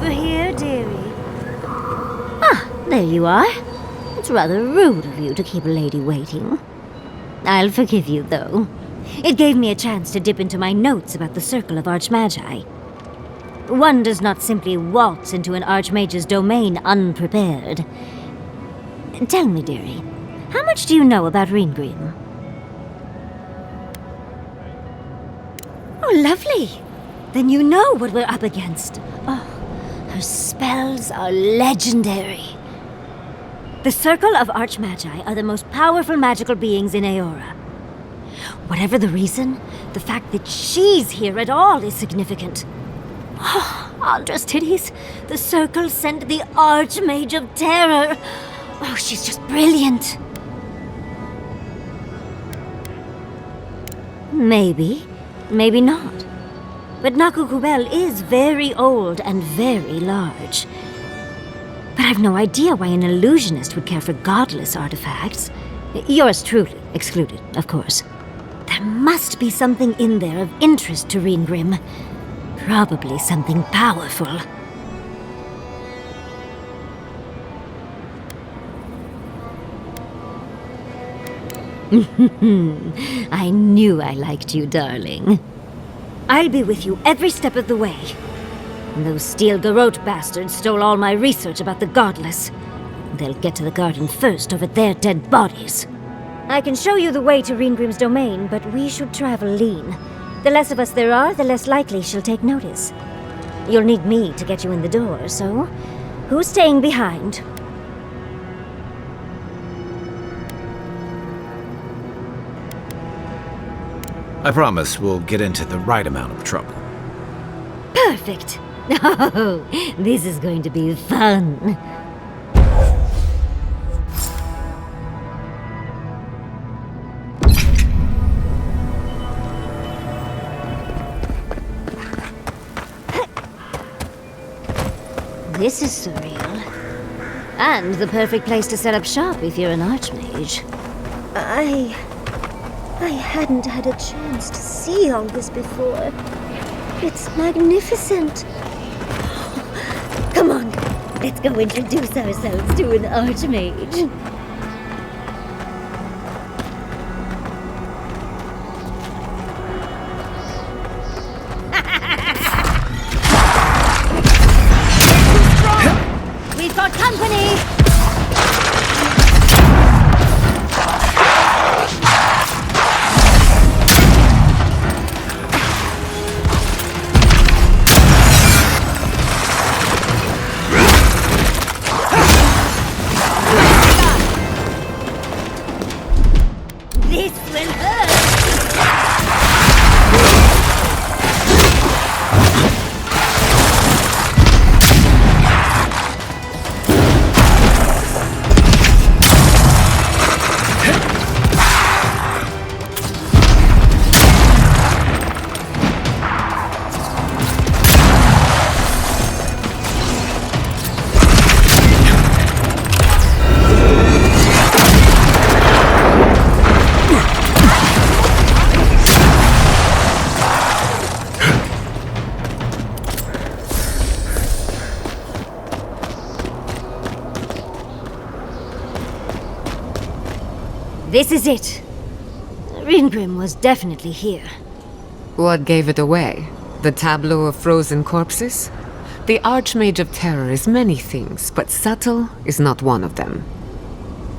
over here, dearie. Ah, there you are. It's rather rude of you to keep a lady waiting. I'll forgive you, though. It gave me a chance to dip into my notes about the Circle of Archmagi. One does not simply waltz into an Archmage's domain unprepared. Tell me, dearie, how much do you know about Ringrim? Oh, lovely. Then you know what we're up against. Oh, her spells are legendary. The Circle of Archmagi are the most powerful magical beings in Eora. Whatever the reason, the fact that she's here at all is significant. Oh, Andra's titties. The Circle sent the Archmage of Terror. Oh, she's just brilliant. Maybe, maybe not. But Nakukubel is very old and very large. But I've no idea why an illusionist would care for godless artifacts. Yours truly excluded, of course. There must be something in there of interest to Ringrim. Probably something powerful. I knew I liked you, darling. I'll be with you every step of the way. Those Steel Garrote bastards stole all my research about the Godless. They'll get to the garden first over their dead bodies. I can show you the way to Ringrim's domain, but we should travel lean. The less of us there are, the less likely she'll take notice. You'll need me to get you in the door, so who's staying behind? I promise we'll get into the right amount of trouble. Perfect. Oh, this is going to be fun. This is surreal. And the perfect place to set up shop if you're an archmage. I hadn't had a chance to see all this before. It's magnificent. Come on, let's go introduce ourselves to an archmage. We've got company! This is it. Ringrim was definitely here. What gave it away? The tableau of frozen corpses? The Archmage of Terror is many things, but subtle is not one of them.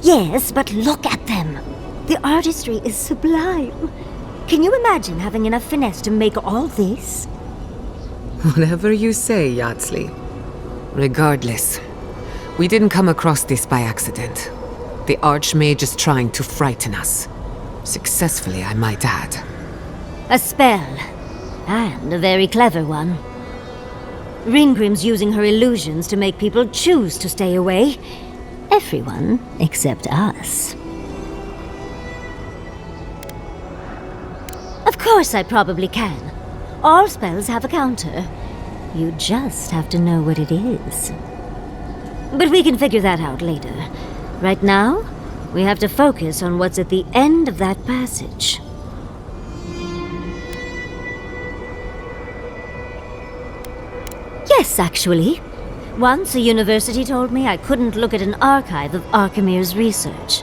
Yes, but look at them. The artistry is sublime. Can you imagine having enough finesse to make all this? Whatever you say, Yardsley. Regardless, we didn't come across this by accident. The Archmage is trying to frighten us. Successfully, I might add. A spell. And a very clever one. Ringrim's using her illusions to make people choose to stay away. Everyone except us. Of course I probably can. All spells have a counter. You just have to know what it is. But we can figure that out later. Right now, we have to focus on what's at the end of that passage. Yes, actually. Once a university told me I couldn't look at an archive of Archimere's research.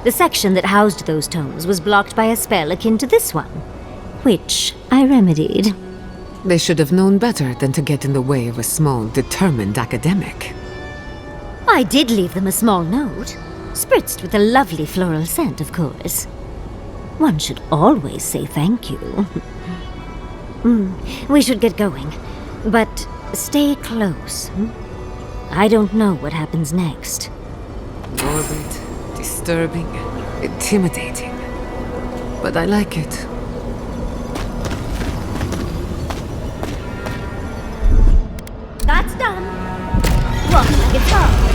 The section that housed those tomes was blocked by a spell akin to this one, which I remedied. They should have known better than to get in the way of a small, determined academic. I did leave them a small note, spritzed with a lovely floral scent, of course. One should always say thank you. We should get going, but stay close. I don't know what happens next. Morbid, disturbing, intimidating. But I like it. That's done. Walk like it's on.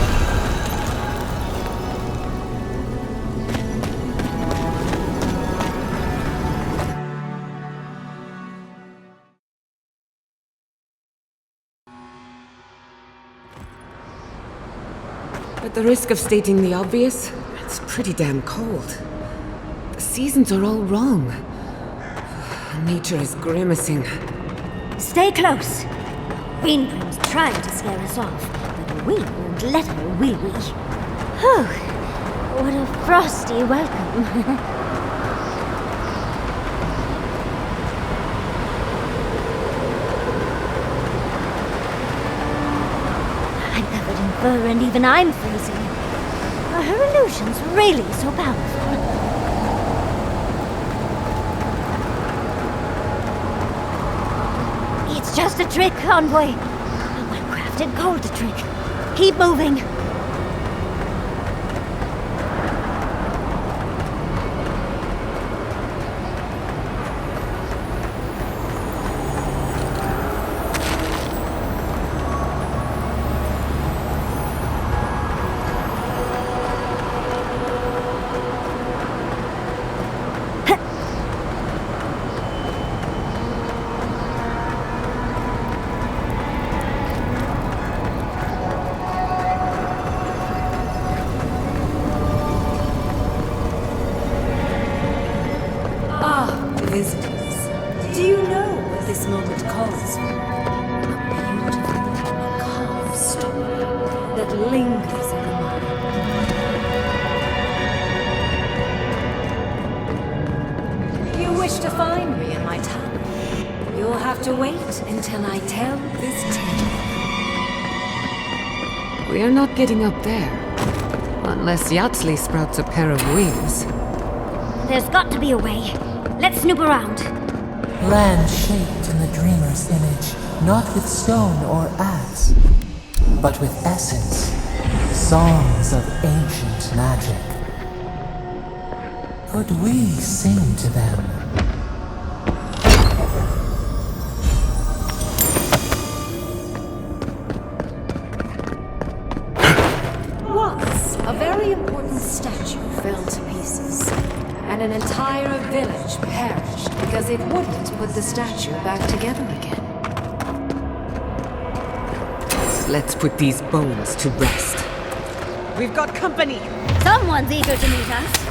At the risk of stating the obvious, it's pretty damn cold. The seasons are all wrong. Nature is grimacing. Stay close. Greenbrim's trying to scare us off, but we won't let her, will we? Whew. What a frosty welcome. I'm covered in fur and even I'm freezing. Are her illusions really so powerful? It's just a trick, Envoy. A well-crafted cold trick. Keep moving. Visitors, do you know what this moment calls for? A beautiful, macabre story that lingers in the mind. You wish to find me in my tower? You'll have to wait until I tell this tale. We are not getting up there. Unless Yatsley sprouts a pair of wings. There's got to be a way. Let's snoop around. Land shaped in the dreamer's image, not with stone or axe, but with essence. Songs of ancient magic. Could we sing to them? Once, a very important statue fell to pieces, and an entire village perished because it wouldn't put the statue back together again. Let's put these bones to rest. We've got company! Someone's eager to meet us.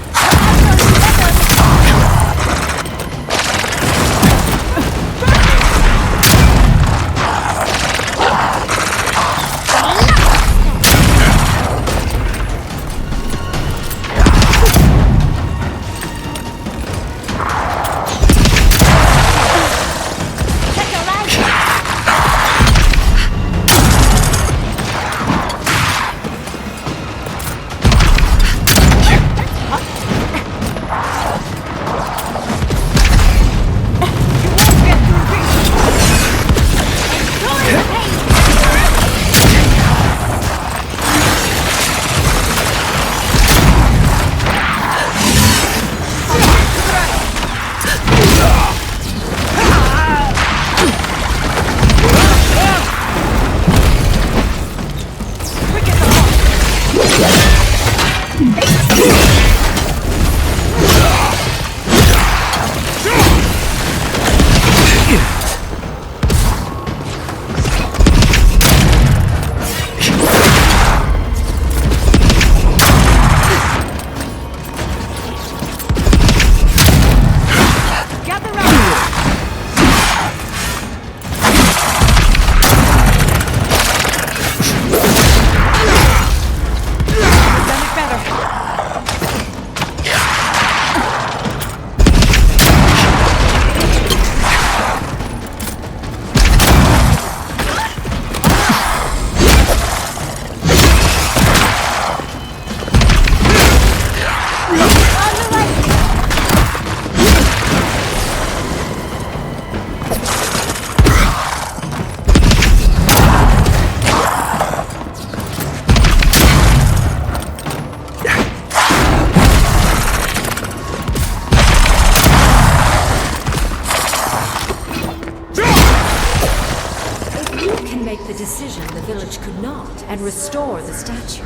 make the decision the village could not and restore the statue,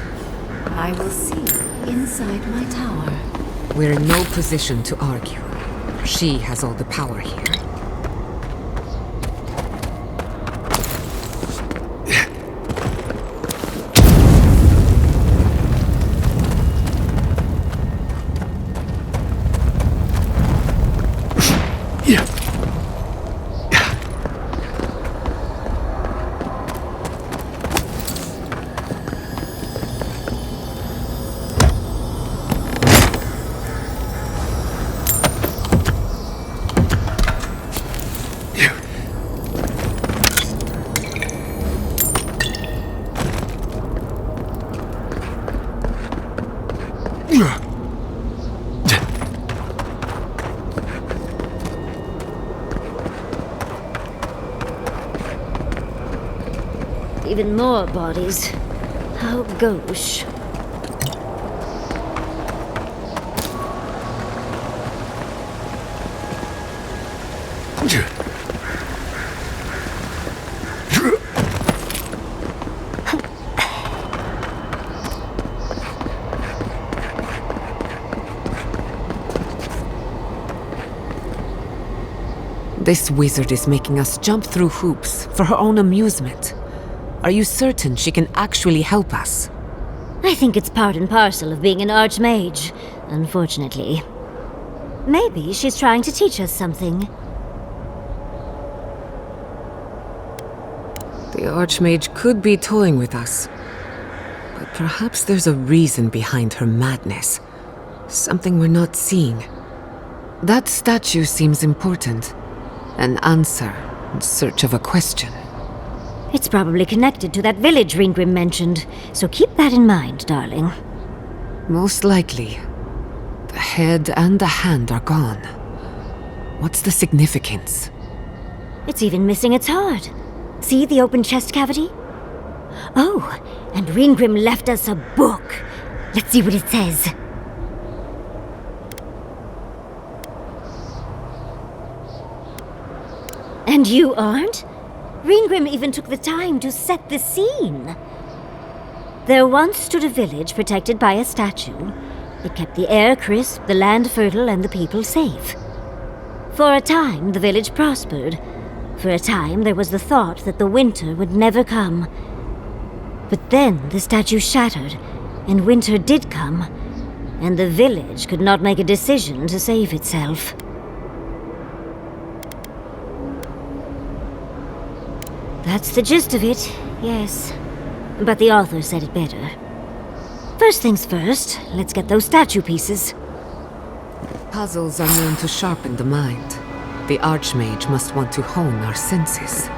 I will see you inside my tower. We're in no position to argue. She has all the power here. Even more bodies. How gauche. This wizard is making us jump through hoops for her own amusement. Are you certain she can actually help us? I think it's part and parcel of being an archmage, unfortunately. Maybe she's trying to teach us something. The archmage could be toying with us. But perhaps there's a reason behind her madness. Something we're not seeing. That statue seems important. An answer in search of a question. It's probably connected to that village Ringgrim mentioned, so keep that in mind, darling. Most likely. The head and the hand are gone. What's the significance? It's even missing its heart. See the open chest cavity? Oh, and Ringgrim left us a book. Let's see what it says. And you aren't? Ringgrim even took the time to set the scene. There once stood a village protected by a statue. It kept the air crisp, the land fertile, and the people safe. For a time, the village prospered. For a time, there was the thought that the winter would never come. But then the statue shattered, and winter did come, and the village could not make a decision to save itself. That's the gist of it, yes. But the author said it better. First things first, let's get those statue pieces. Puzzles are known to sharpen the mind. The archmage must want to hone our senses.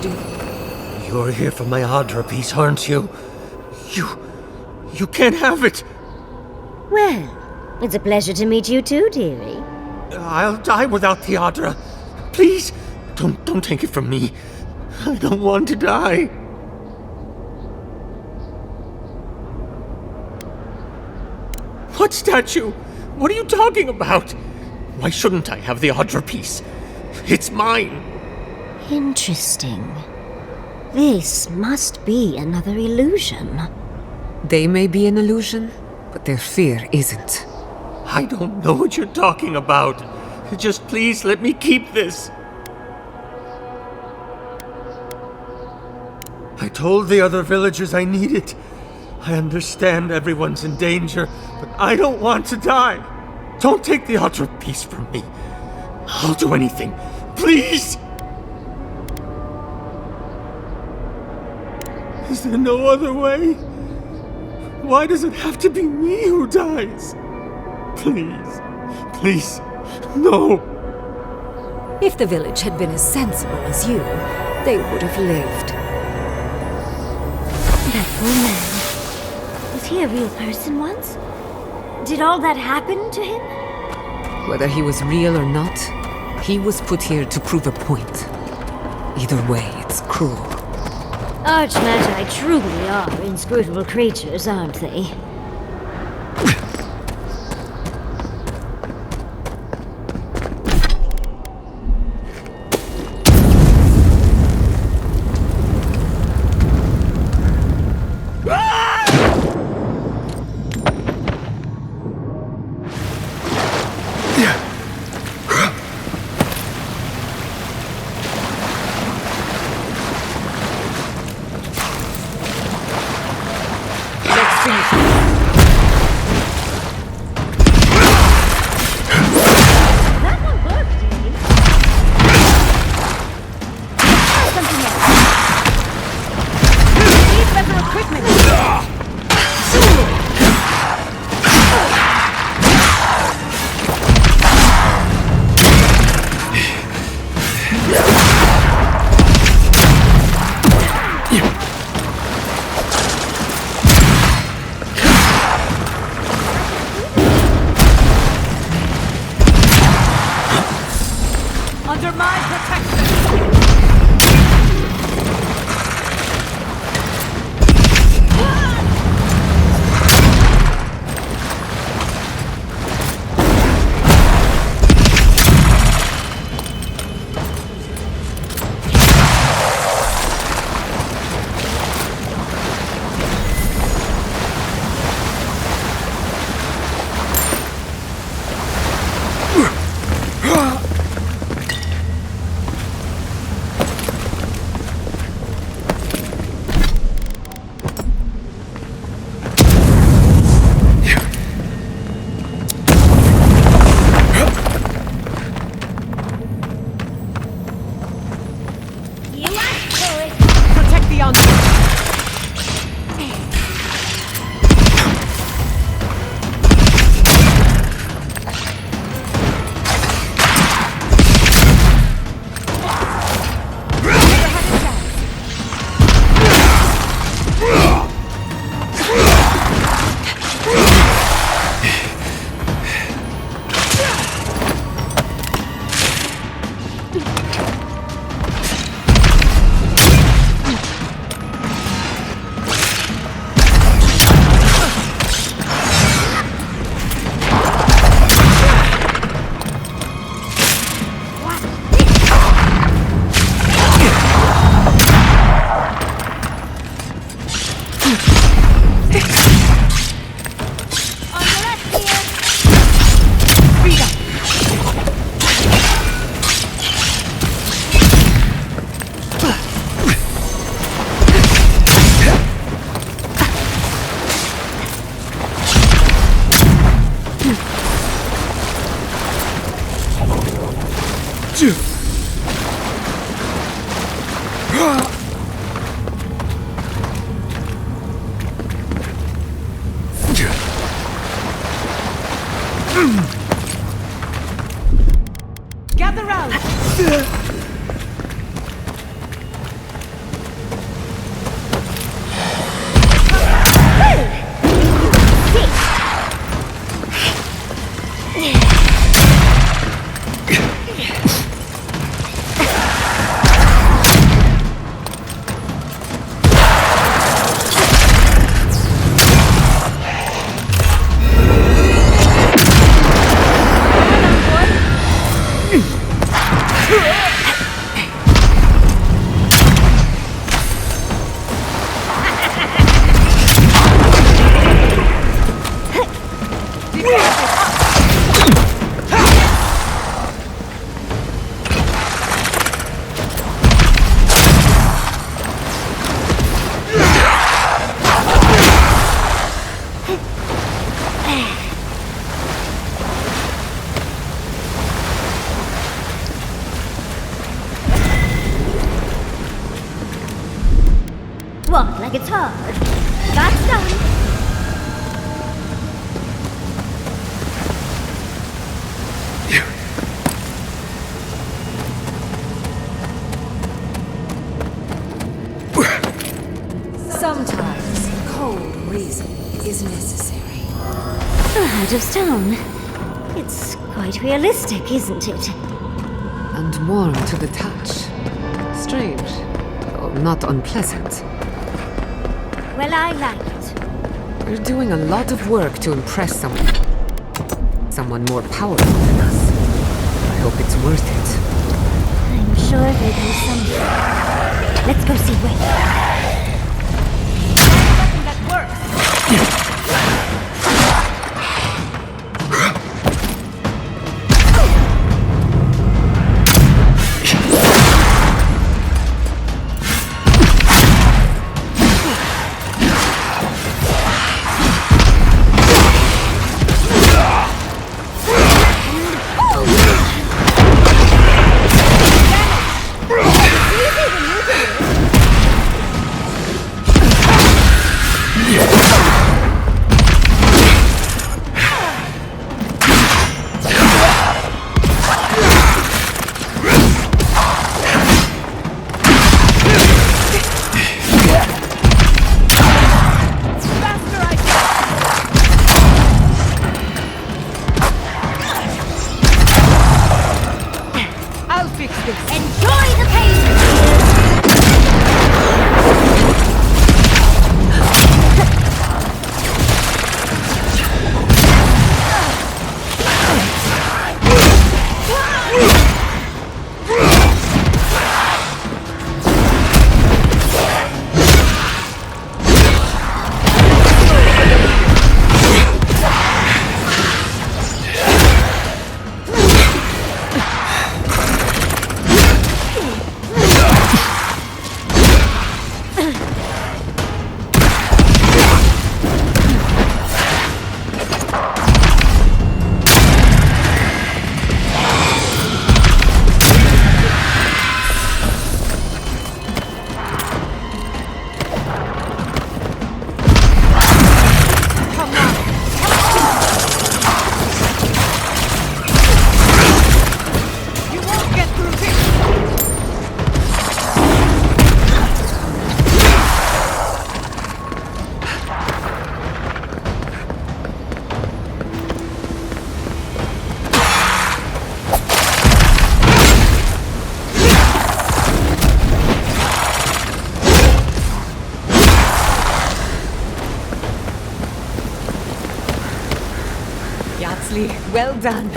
do? You're here for my Adra piece, aren't you? You can't have it! Well, it's a pleasure to meet you too, dearie. I'll die without the Adra. Please, don't take it from me. I don't want to die. What statue? What are you talking about? Why shouldn't I have the Adra piece? It's mine. Interesting. This must be another illusion. They may be an illusion, but their fear isn't. I don't know what you're talking about. Just please let me keep this. I told the other villagers I need it. I understand everyone's in danger, but I don't want to die. Don't take the Adra piece from me. I'll do anything. Please! Is there no other way? Why does it have to be me who dies? Please, no. If the village had been as sensible as you, they would have lived. That poor man. Was he a real person once? Did all that happen to him? Whether he was real or not, he was put here to prove a point. Either way, it's cruel. Archmagi truly are inscrutable creatures, aren't they? It's hard. That's done. Sometimes cold reason is necessary. Out of stone. It's quite realistic, isn't it? And warm to the touch. Strange, though not unpleasant. Well, I like it. We're doing a lot of work to impress someone more powerful than us. I hope it's worth it. I'm sure they do something. Let's go see Wade. Well done.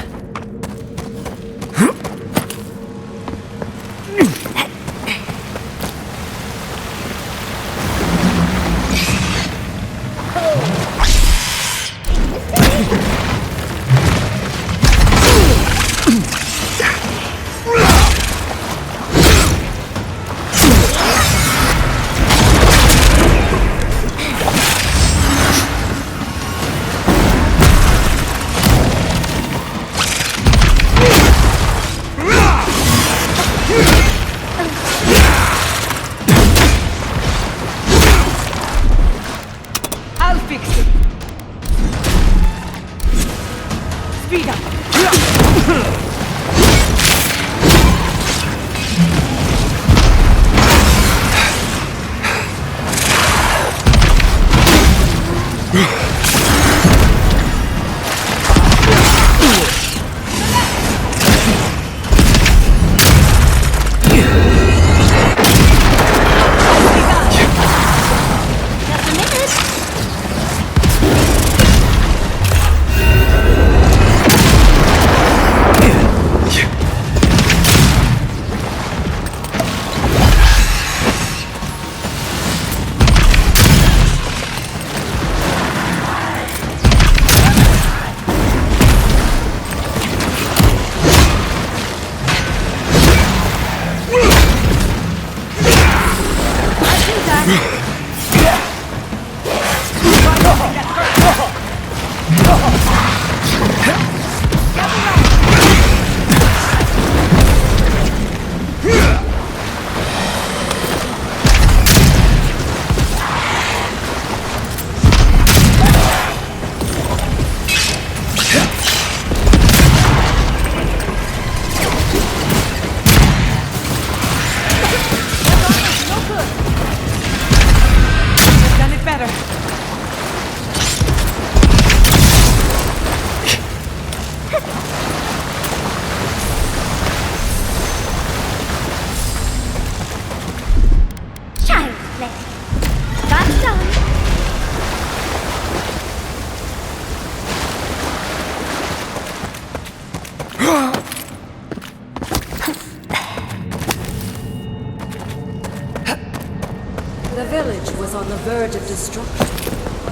village was on the verge of destruction,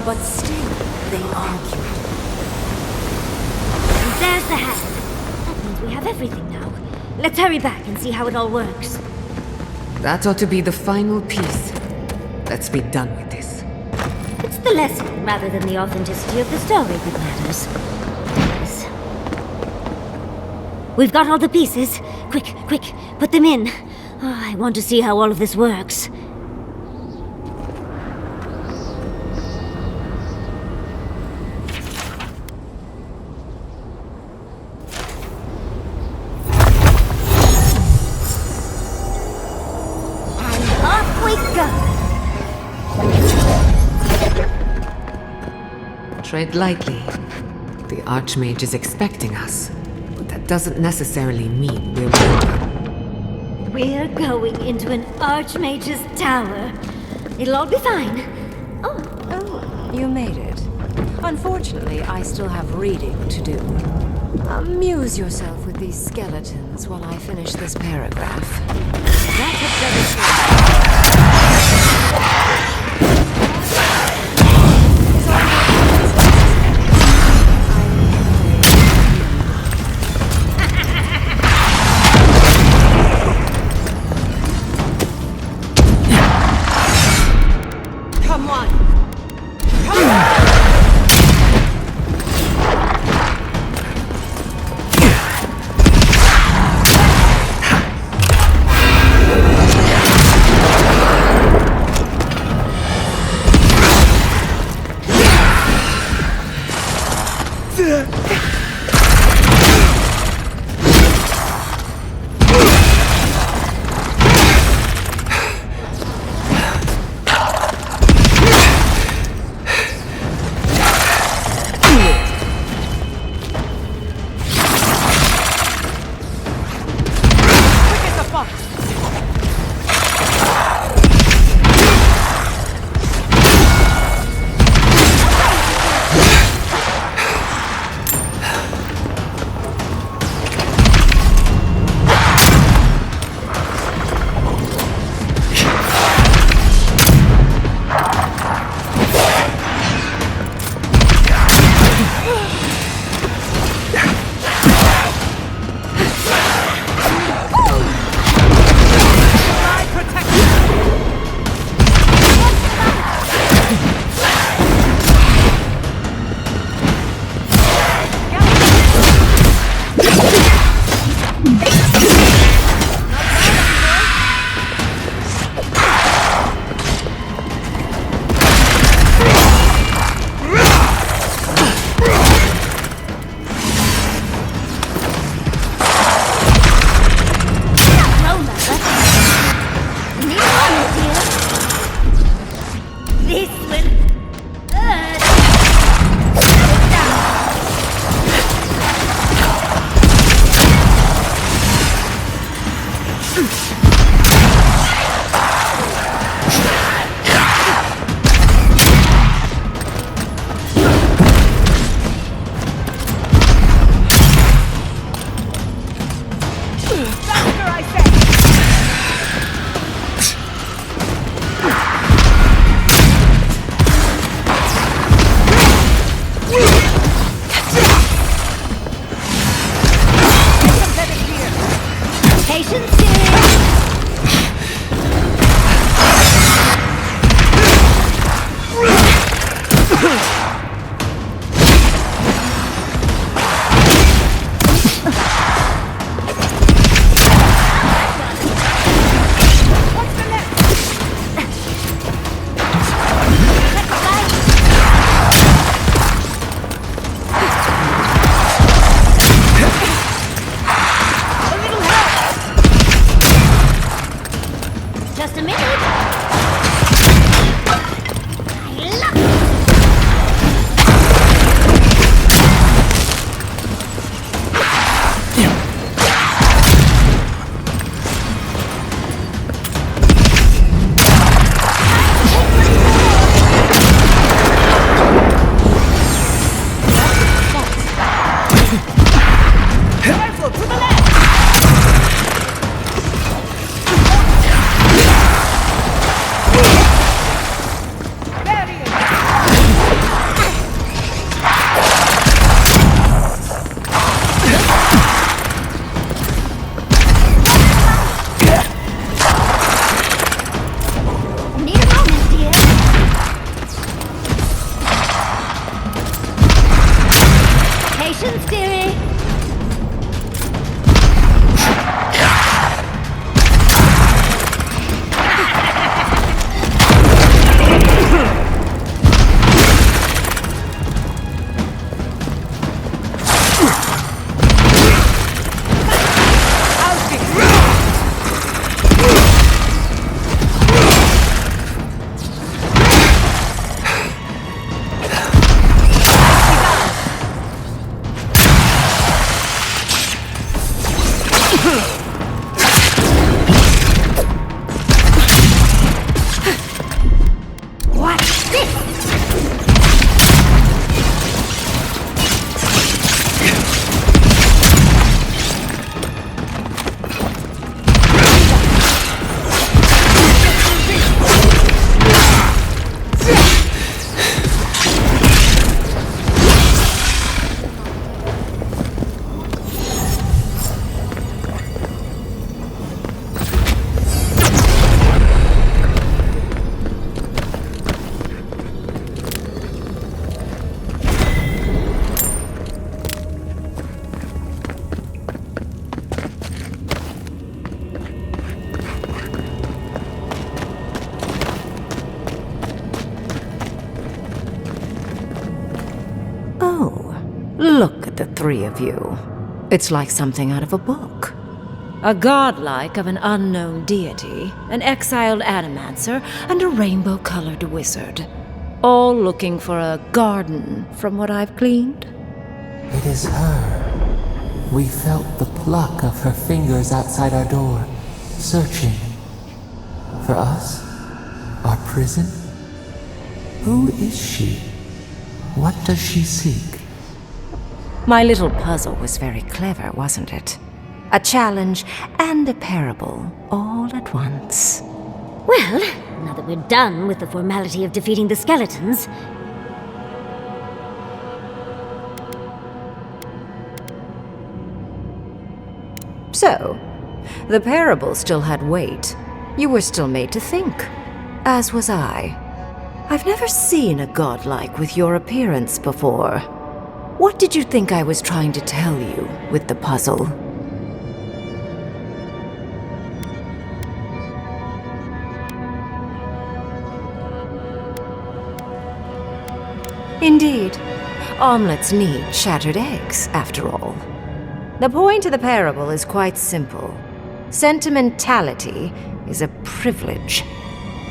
but still they argued. And there's the hat. That means we have everything now. Let's hurry back and see how it all works. That ought to be the final piece. Let's be done with this. It's the lesson rather than the authenticity of the story that matters. Yes. We've got all the pieces. Quick, quick, put them in. Oh, I want to see how all of this works. Tread lightly. The Archmage is expecting us, but that doesn't necessarily mean we're welcome. We're going into an Archmage's tower. It'll all be fine. Oh, you made it. Unfortunately, I still have reading to do. Amuse yourself with these skeletons while I finish this paragraph. That's a Patience here. three of you. It's like something out of a book. A godlike of an unknown deity, an exiled animancer, and a rainbow-colored wizard. All looking for a garden from what I've gleaned. It is her. We felt the pluck of her fingers outside our door, searching. For us? Our prison? Who is she? What does she seek? My little puzzle was very clever, wasn't it? A challenge and a parable all at once. Well, now that we're done with the formality of defeating the skeletons... So, the parable still had weight. You were still made to think. As was I. I've never seen a godlike with your appearance before. What did you think I was trying to tell you with the puzzle? Indeed. Omelets need shattered eggs, after all. The point of the parable is quite simple. Sentimentality is a privilege.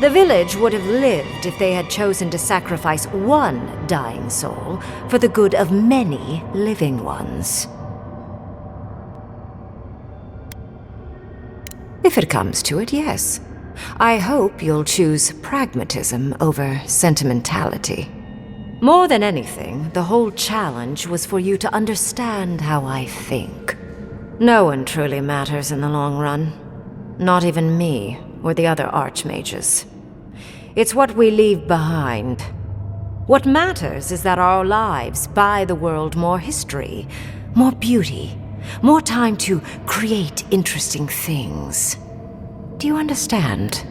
The village would have lived if they had chosen to sacrifice one dying soul for the good of many living ones. If it comes to it, yes. I hope you'll choose pragmatism over sentimentality. More than anything, the whole challenge was for you to understand how I think. No one truly matters in the long run. Not even me or the other archmages. It's what we leave behind. What matters is that our lives buy the world more history, more beauty, more time to create interesting things. Do you understand?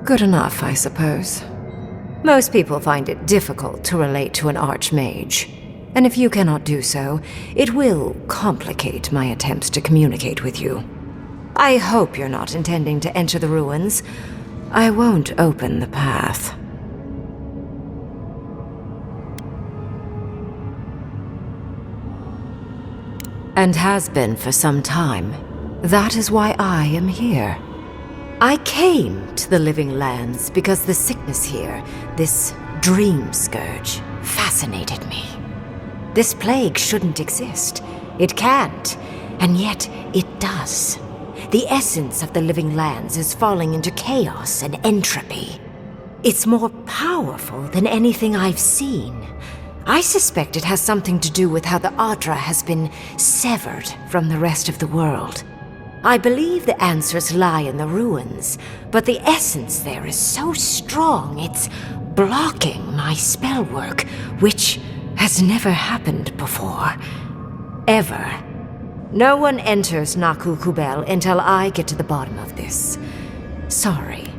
Good enough, I suppose. Most people find it difficult to relate to an archmage. And if you cannot do so, it will complicate my attempts to communicate with you. I hope you're not intending to enter the ruins. I won't open the path. And has been for some time. That is why I am here. I came to the Living Lands because the sickness here, this dream scourge, fascinated me. This plague shouldn't exist. It can't, and yet it does. The essence of the Living Lands is falling into chaos and entropy. It's more powerful than anything I've seen. I suspect it has something to do with how the Adra has been severed from the rest of the world. I believe the answers lie in the ruins, but the essence there is so strong it's blocking my spell work, which has never happened before. Ever. No one enters Naku Kubel until I get to the bottom of this. Sorry.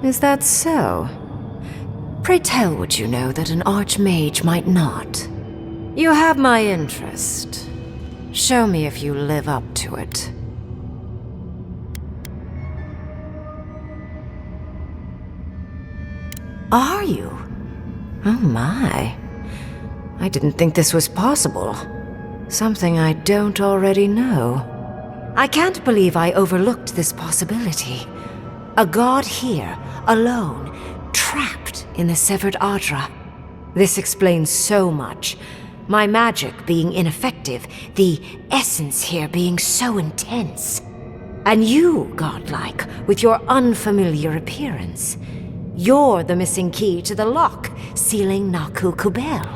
Is that so? Pray tell what you know that an archmage might not. You have my interest. Show me if you live up to it. Are you? Oh my. I didn't think this was possible. Something I don't already know. I can't believe I overlooked this possibility. A god here, alone, trapped in the severed Adra. This explains so much. My magic being ineffective, the essence here being so intense. And you, godlike, with your unfamiliar appearance. You're the missing key to the lock, sealing Naku Kubel.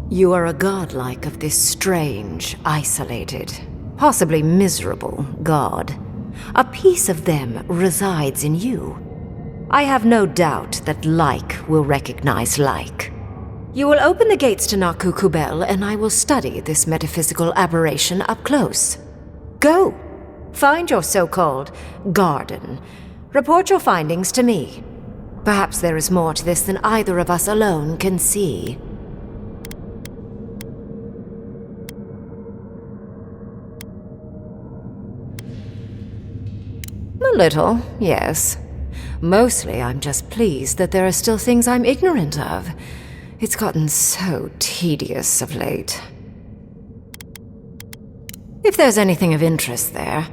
You are a godlike of this strange, isolated, possibly miserable god. A piece of them resides in you. I have no doubt that like will recognize like. You will open the gates to Naku Kubel, and I will study this metaphysical aberration up close. Go! Find your so-called garden. Report your findings to me. Perhaps there is more to this than either of us alone can see. A little, yes. Mostly, I'm just pleased that there are still things I'm ignorant of. It's gotten so tedious of late. If there's anything of interest there,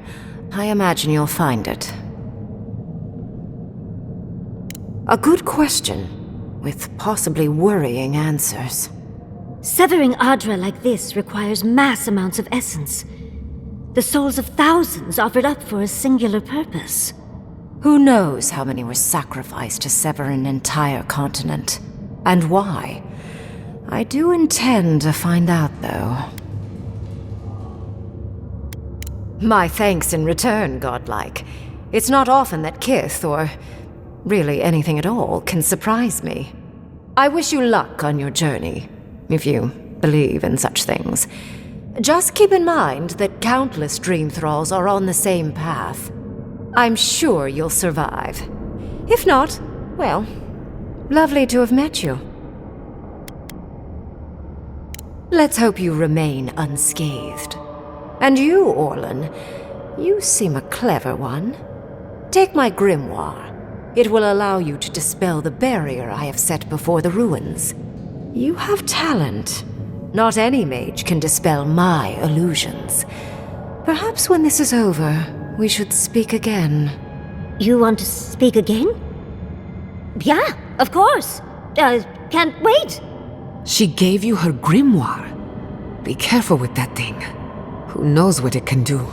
I imagine you'll find it. A good question, with possibly worrying answers. Severing Adra like this requires mass amounts of essence. The souls of thousands offered up for a singular purpose. Who knows how many were sacrificed to sever an entire continent? And why? I do intend to find out, though. My thanks in return, godlike. It's not often that Kith, or really anything at all, can surprise me. I wish you luck on your journey, if you believe in such things. Just keep in mind that countless dream thralls are on the same path. I'm sure you'll survive. If not, well, lovely to have met you. Let's hope you remain unscathed. And you, Orlan, you seem a clever one. Take my grimoire. It will allow you to dispel the barrier I have set before the ruins. You have talent. Not any mage can dispel my illusions. Perhaps when this is over, we should speak again. You want to speak again? Yeah, of course. Can't wait. She gave you her grimoire. Be careful with that thing. Who knows what it can do?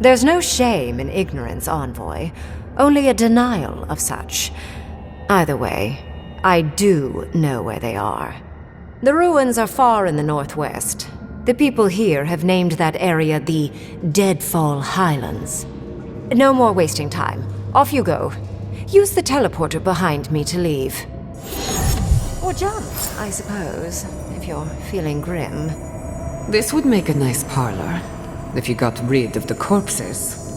There's no shame in ignorance, Envoy. Only a denial of such. Either way, I do know where they are. The ruins are far in the northwest. The people here have named that area the Deadfall Highlands. No more wasting time. Off you go. Use the teleporter behind me to leave. Or jump, I suppose, if you're feeling grim. This would make a nice parlor, if you got rid of the corpses.